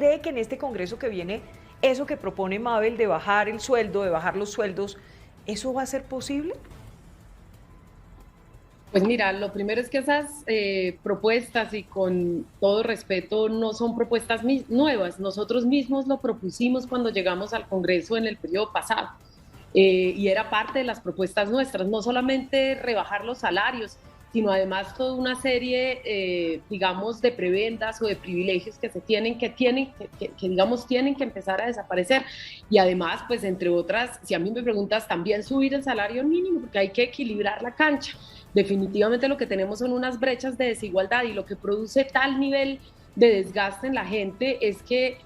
cree que en este Congreso que viene, eso que propone Mabel de bajar el sueldo, de bajar los sueldos, ¿eso va a ser posible? Pues mira, lo primero es que esas propuestas, y con todo respeto, no son propuestas nuevas. Nosotros mismos lo propusimos cuando llegamos al Congreso en el periodo pasado. Y era parte de las propuestas nuestras, no solamente rebajar los salarios, sino además toda una serie, digamos, de prebendas o de privilegios que se digamos, tienen que empezar a desaparecer. Y además, pues, entre otras, si a mí me preguntas, también subir el salario mínimo, porque hay que equilibrar la cancha. Definitivamente lo que tenemos son unas brechas de desigualdad, y lo que produce tal nivel de desgaste en la gente es que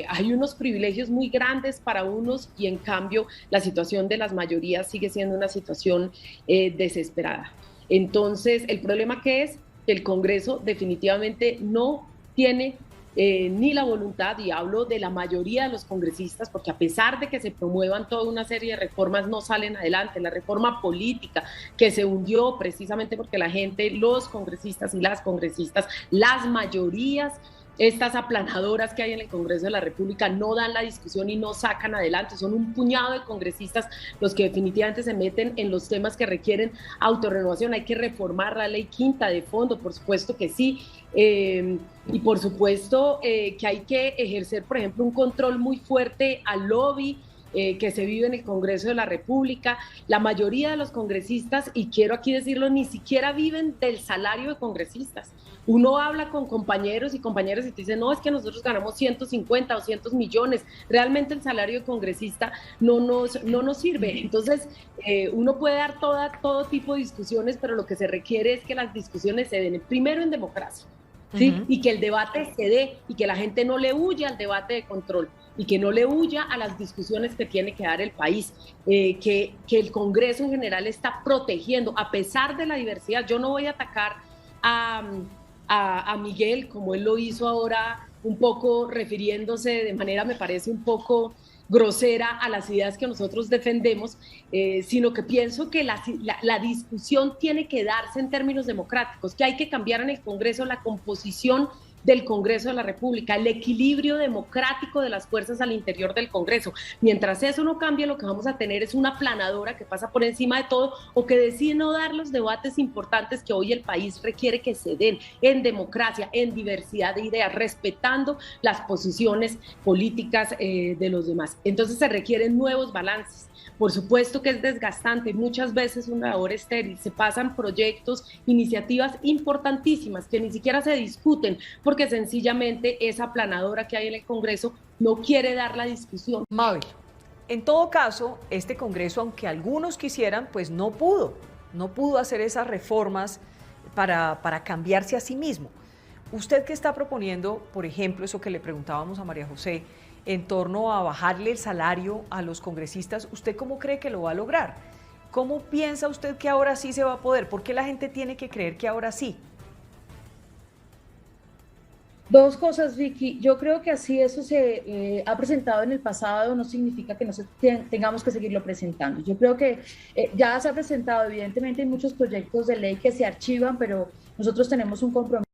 hay unos privilegios muy grandes para unos, y en cambio la situación de las mayorías sigue siendo una situación desesperada. Entonces, el problema que es que el Congreso definitivamente no tiene ni la voluntad, y hablo de la mayoría de los congresistas, porque a pesar de que se promuevan toda una serie de reformas, no salen adelante. La reforma política, que se hundió precisamente porque la gente, los congresistas y las congresistas, las mayorías, estas aplanadoras que hay en el Congreso de la República, no dan la discusión y no sacan adelante. Son un puñado de congresistas los que definitivamente se meten en los temas que requieren autorrenovación. Hay que reformar la ley quinta de fondo, por supuesto que sí. Y por supuesto que hay que ejercer, por ejemplo, un control muy fuerte al lobby que se vive en el Congreso de la República. La mayoría de los congresistas, y quiero aquí decirlo, ni siquiera viven del salario de congresistas. Uno habla con compañeros y compañeras y te dicen, no, es que nosotros ganamos 150, 200 millones. Realmente el salario de congresista no nos sirve. Entonces, uno puede dar todo tipo de discusiones, pero lo que se requiere es que las discusiones se den primero en democracia, ¿sí? Y que el debate se dé, y que la gente no le huya al debate de control, y que no le huya a las discusiones que tiene que dar el país, que el Congreso en general está protegiendo, a pesar de la diversidad. Yo no voy a atacar a Miguel, como él lo hizo ahora, un poco refiriéndose de manera, me parece, un poco grosera a las ideas que nosotros defendemos, sino que pienso que la discusión tiene que darse en términos democráticos, que hay que cambiar en el Congreso la composición del Congreso de la República, el equilibrio democrático de las fuerzas al interior del Congreso. Mientras eso no cambie, lo que vamos a tener es una aplanadora que pasa por encima de todo, o que decide no dar los debates importantes que hoy el país requiere que se den en democracia, en diversidad de ideas, respetando las posiciones políticas de los demás. Entonces se requieren nuevos balances. Por supuesto que es desgastante, muchas veces una labor estéril, se pasan proyectos, iniciativas importantísimas que ni siquiera se discuten, porque sencillamente esa aplanadora que hay en el Congreso no quiere dar la discusión. Mabel, en todo caso, este Congreso, aunque algunos quisieran, pues no pudo hacer esas reformas para cambiarse a sí mismo. ¿Usted qué está proponiendo, por ejemplo, eso que le preguntábamos a María José, en torno a bajarle el salario a los congresistas? ¿Usted cómo cree que lo va a lograr? ¿Cómo piensa usted que ahora sí se va a poder? ¿Por qué la gente tiene que creer que ahora sí? Dos cosas, Vicky. Yo creo que así eso se ha presentado en el pasado, no significa que tengamos que seguirlo presentando. Yo creo que ya se ha presentado, evidentemente hay muchos proyectos de ley que se archivan, pero nosotros tenemos un compromiso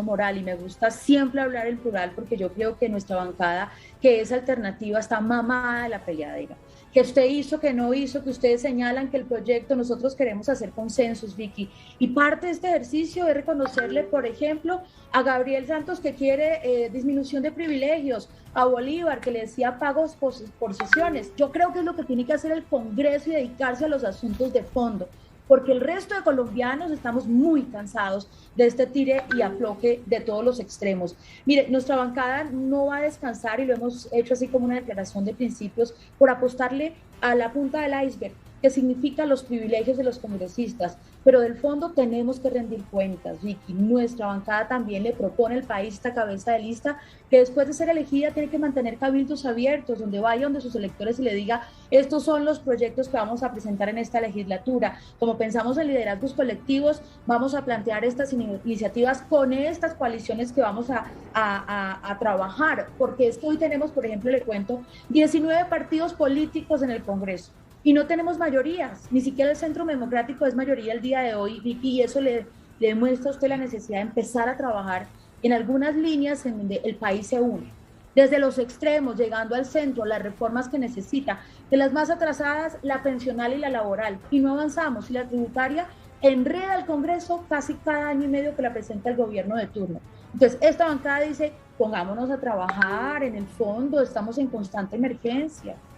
moral, y me gusta siempre hablar en plural, porque yo creo que nuestra bancada, que es alternativa, está mamada de la peleadera. Que usted hizo, que no hizo, que ustedes señalan que el proyecto, nosotros queremos hacer consensos, Vicky. Y parte de este ejercicio es reconocerle, por ejemplo, a Gabriel Santos, que quiere disminución de privilegios, a Bolívar, que le decía pagos por sesiones. Yo creo que es lo que tiene que hacer el Congreso, y dedicarse a los asuntos de fondo, porque el resto de colombianos estamos muy cansados de este tire y afloje de todos los extremos. Mire, nuestra bancada no va a descansar, y lo hemos hecho así como una declaración de principios, por apostarle a la punta del iceberg, que significa los privilegios de los congresistas, pero del fondo tenemos que rendir cuentas, Vicky. Nuestra bancada también le propone al país, esta cabeza de lista, que después de ser elegida tiene que mantener cabildos abiertos, donde vaya donde sus electores y le diga, estos son los proyectos que vamos a presentar en esta legislatura. Como pensamos en liderazgos colectivos, vamos a plantear estas iniciativas con estas coaliciones que vamos a trabajar, porque es que hoy tenemos, por ejemplo, le cuento, 19 partidos políticos en el Congreso, y no tenemos mayorías, ni siquiera el Centro Democrático es mayoría el día de hoy, Vicky, y eso le le muestra a usted la necesidad de empezar a trabajar en algunas líneas en donde el país se une. Desde los extremos, llegando al centro, las reformas que necesita. De las más atrasadas, la pensional y la laboral. Y no avanzamos. Y la tributaria enreda al Congreso casi cada año y medio que la presenta el gobierno de turno. Entonces, esta bancada dice, pongámonos a trabajar en el fondo, estamos en constante emergencia.